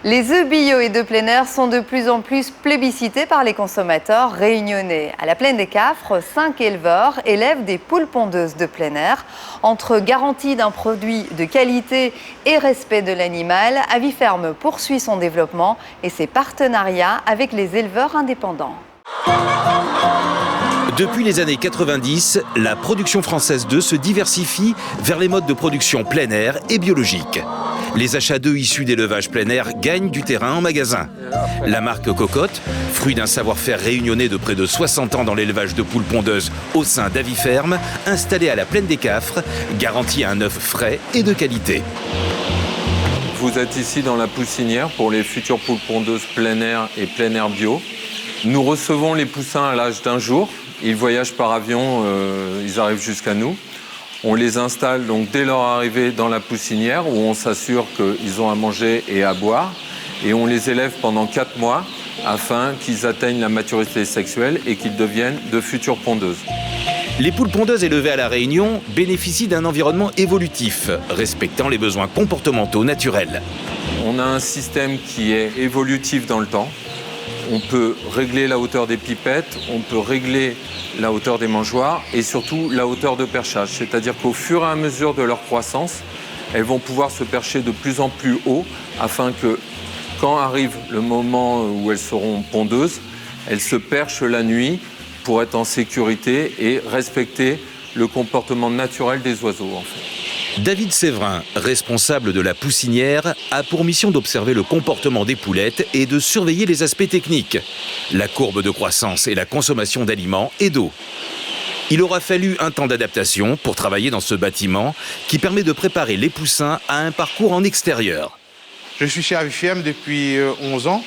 Les œufs bio et de plein air sont de plus en plus plébiscités par les consommateurs réunionnais. À la Plaine des Cafres, 5 éleveurs élèvent des poules pondeuses de plein air. Entre garantie d'un produit de qualité et respect de l'animal, Aviferme poursuit son développement et ses partenariats avec les éleveurs indépendants. Depuis les années 90, la production française d'œufs se diversifie vers les modes de production plein air et biologique. Les achats d'œufs issus d'élevage plein air gagnent du terrain en magasin. La marque Cocotte, fruit d'un savoir-faire réunionnais de près de 60 ans dans l'élevage de poules pondeuses au sein d'Aviferme, installée à la Plaine des Cafres, garantit un œuf frais et de qualité. Vous êtes ici dans la poussinière pour les futures poules pondeuses plein air et plein air bio. Nous recevons les poussins à l'âge d'1 jour. Ils voyagent par avion, ils arrivent jusqu'à nous. On les installe donc dès leur arrivée dans la poussinière où on s'assure qu'ils ont à manger et à boire. Et on les élève pendant 4 mois afin qu'ils atteignent la maturité sexuelle et qu'ils deviennent de futures pondeuses. Les poules pondeuses élevées à La Réunion bénéficient d'un environnement évolutif, respectant les besoins comportementaux naturels. On a un système qui est évolutif dans le temps. On peut régler la hauteur des pipettes, on peut régler la hauteur des mangeoires et surtout la hauteur de perchage. C'est-à-dire qu'au fur et à mesure de leur croissance, elles vont pouvoir se percher de plus en plus haut afin que quand arrive le moment où elles seront pondeuses, elles se perchent la nuit pour être en sécurité et respecter le comportement naturel des oiseaux, en fait. David Séverin, responsable de la poussinière, a pour mission d'observer le comportement des poulettes et de surveiller les aspects techniques, la courbe de croissance et la consommation d'aliments et d'eau. Il aura fallu un temps d'adaptation pour travailler dans ce bâtiment qui permet de préparer les poussins à un parcours en extérieur. Je suis chez Aviferme depuis 11 ans.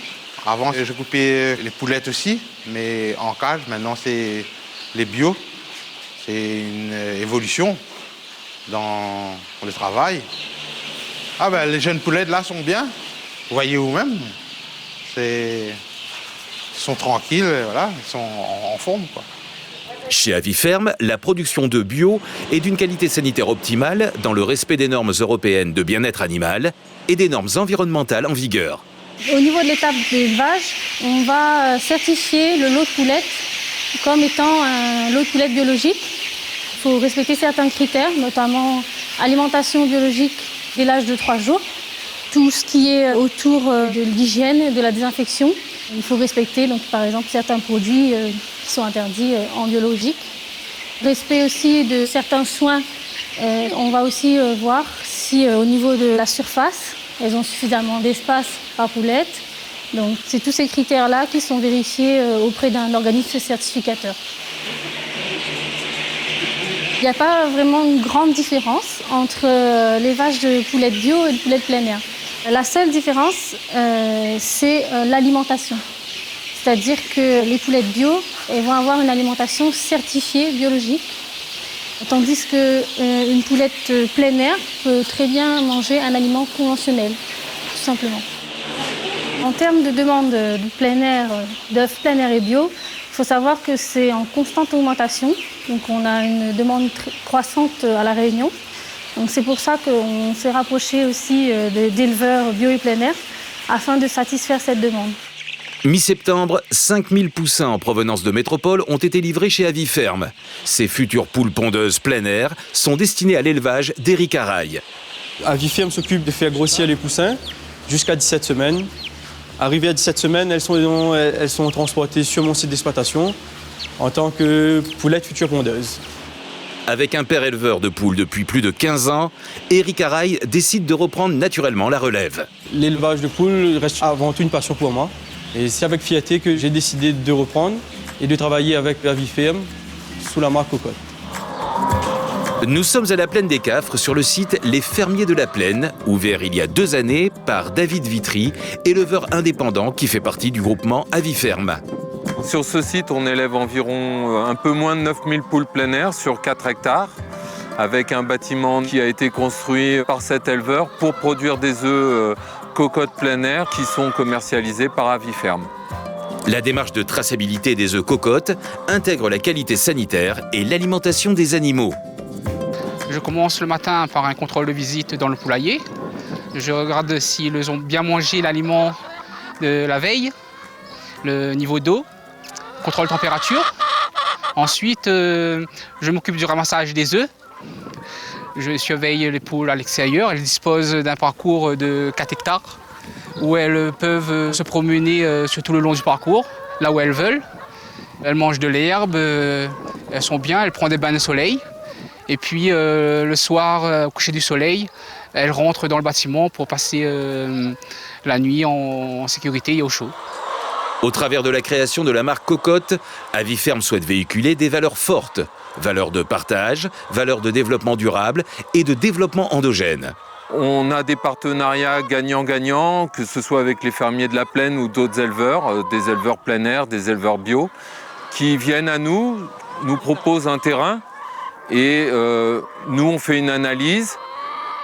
Avant, je coupais les poulettes aussi, mais en cage. Maintenant, c'est les bio. C'est une évolution dans le travail. Ah ben, les jeunes poulettes là sont bien. Vous voyez vous-même. Ils sont tranquilles, voilà. Ils sont en forme, quoi. Chez Aviferme, la production de bio est d'une qualité sanitaire optimale dans le respect des normes européennes de bien-être animal et des normes environnementales en vigueur. Au niveau de l'étape d'élevage, on va certifier le lot de poulettes comme étant un lot de poulettes biologique. Il faut respecter certains critères, notamment alimentation biologique dès l'âge de 3 jours. Tout ce qui est autour de l'hygiène et de la désinfection. Il faut respecter, donc, par exemple, certains produits qui sont interdits en biologique. Respect aussi de certains soins. On va aussi voir si au niveau de la surface, elles ont suffisamment d'espace par poulette. Donc c'est tous ces critères-là qui sont vérifiés auprès d'un organisme certificateur. Il n'y a pas vraiment une grande différence entre l'élevage de poulettes bio et de poulettes plein air. La seule différence, c'est l'alimentation. C'est-à-dire que les poulettes bio, elles vont avoir une alimentation certifiée biologique, tandis qu'une poulette plein air peut très bien manger un aliment conventionnel, tout simplement. En termes de demande de plein air, d'œufs plein air et bio, il faut savoir que c'est en constante augmentation. Donc on a une demande croissante à La Réunion. Donc c'est pour ça qu'on s'est rapproché aussi d'éleveurs bio et plein air afin de satisfaire cette demande. Mi-septembre, 5000 poussins en provenance de métropole ont été livrés chez Aviferme. Ces futures poules pondeuses plein air sont destinées à l'élevage d'Éric Araille. Aviferme s'occupe de faire grossir les poussins jusqu'à 17 semaines. Arrivées à 17 semaines, elles sont transportées sur mon site d'exploitation en tant que poulettes futures pondeuses. Avec un père éleveur de poules depuis plus de 15 ans, Éric Araille décide de reprendre naturellement la relève. L'élevage de poules reste avant tout une passion pour moi. Et c'est avec fierté que j'ai décidé de reprendre et de travailler avec Aviferme sous la marque Cocotte. Nous sommes à la Plaine des Cafres sur le site Les Fermiers de la Plaine, ouvert il y a 2 années par David Vitry, éleveur indépendant qui fait partie du groupement Aviferme. Sur ce site, on élève environ un peu moins de 9000 poules plein air sur 4 hectares, avec un bâtiment qui a été construit par cet éleveur pour produire des œufs cocottes plein air qui sont commercialisés par Aviferme. La démarche de traçabilité des œufs cocottes intègre la qualité sanitaire et l'alimentation des animaux. Je commence le matin par un contrôle de visite dans le poulailler. Je regarde s'ils ont bien mangé l'aliment de la veille, le niveau d'eau, contrôle température. Ensuite, je m'occupe du ramassage des œufs. Je surveille les poules à l'extérieur. Elles disposent d'un parcours de 4 hectares où elles peuvent se promener sur tout le long du parcours, là où elles veulent. Elles mangent de l'herbe, elles sont bien, elles prennent des bains de soleil. Et puis le soir, au coucher du soleil, elles rentrent dans le bâtiment pour passer la nuit en sécurité et au chaud. Au travers de la création de la marque Cocotte, Aviferm souhaite véhiculer des valeurs fortes. Valeurs de partage, valeurs de développement durable et de développement endogène. On a des partenariats gagnant-gagnant, que ce soit avec les fermiers de la plaine ou d'autres éleveurs, des éleveurs plein air, des éleveurs bio, qui viennent à nous proposent un terrain et nous on fait une analyse,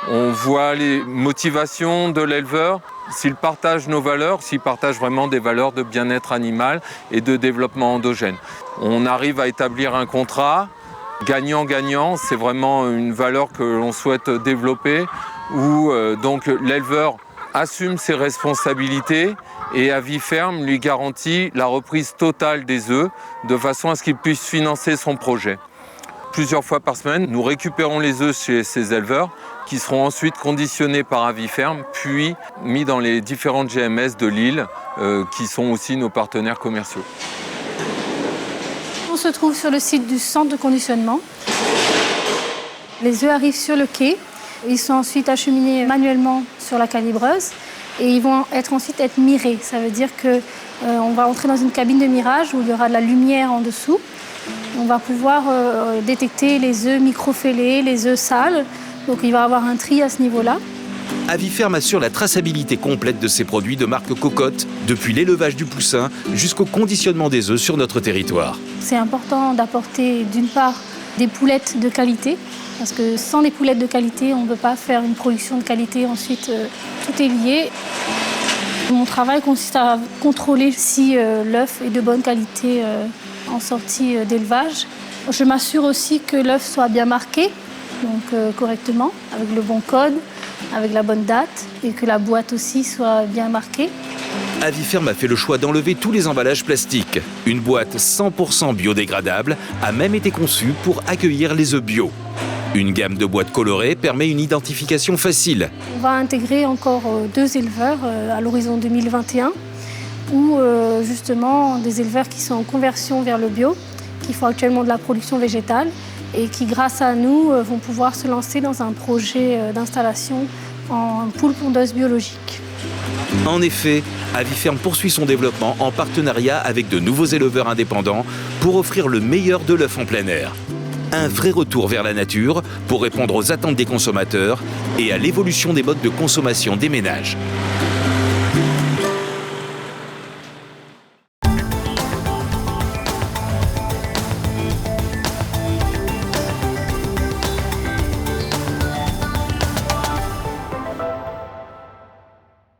on voit les motivations de l'éleveur, s'il partage nos valeurs, s'il partage vraiment des valeurs de bien-être animal et de développement endogène. On arrive à établir un contrat gagnant-gagnant, c'est vraiment une valeur que l'on souhaite développer, où donc l'éleveur assume ses responsabilités et Aviferm lui garantit la reprise totale des œufs de façon à ce qu'il puisse financer son projet. Plusieurs fois par semaine, nous récupérons les œufs chez ces éleveurs qui seront ensuite conditionnés par Aviferm puis mis dans les différentes GMS de l'île qui sont aussi nos partenaires commerciaux. On se trouve sur le site du centre de conditionnement. Les œufs arrivent sur le quai. Ils sont ensuite acheminés manuellement sur la calibreuse et ils vont ensuite être mirés. Ça veut dire qu'on va entrer dans une cabine de mirage où il y aura de la lumière en dessous. On va pouvoir détecter les œufs microfêlés, les œufs sales. Donc il va y avoir un tri à ce niveau-là. Aviferm assure la traçabilité complète de ses produits de marque Cocotte, depuis l'élevage du poussin jusqu'au conditionnement des œufs sur notre territoire. C'est important d'apporter d'une part des poulettes de qualité, parce que sans des poulettes de qualité, on ne peut pas faire une production de qualité. Ensuite, tout est lié. Mon travail consiste à contrôler si l'œuf est de bonne qualité en sortie d'élevage. Je m'assure aussi que l'œuf soit bien marqué, donc correctement, avec le bon code, avec la bonne date, et que la boîte aussi soit bien marquée. Aviferm a fait le choix d'enlever tous les emballages plastiques. Une boîte 100% biodégradable a même été conçue pour accueillir les œufs bio. Une gamme de boîtes colorées permet une identification facile. On va intégrer encore 2 éleveurs à l'horizon 2021, où justement des éleveurs qui sont en conversion vers le bio, qui font actuellement de la production végétale et qui, grâce à nous, vont pouvoir se lancer dans un projet d'installation en poules pondeuses biologiques. En effet, Aviferm poursuit son développement en partenariat avec de nouveaux éleveurs indépendants pour offrir le meilleur de l'œuf en plein air. Un vrai retour vers la nature pour répondre aux attentes des consommateurs et à l'évolution des modes de consommation des ménages.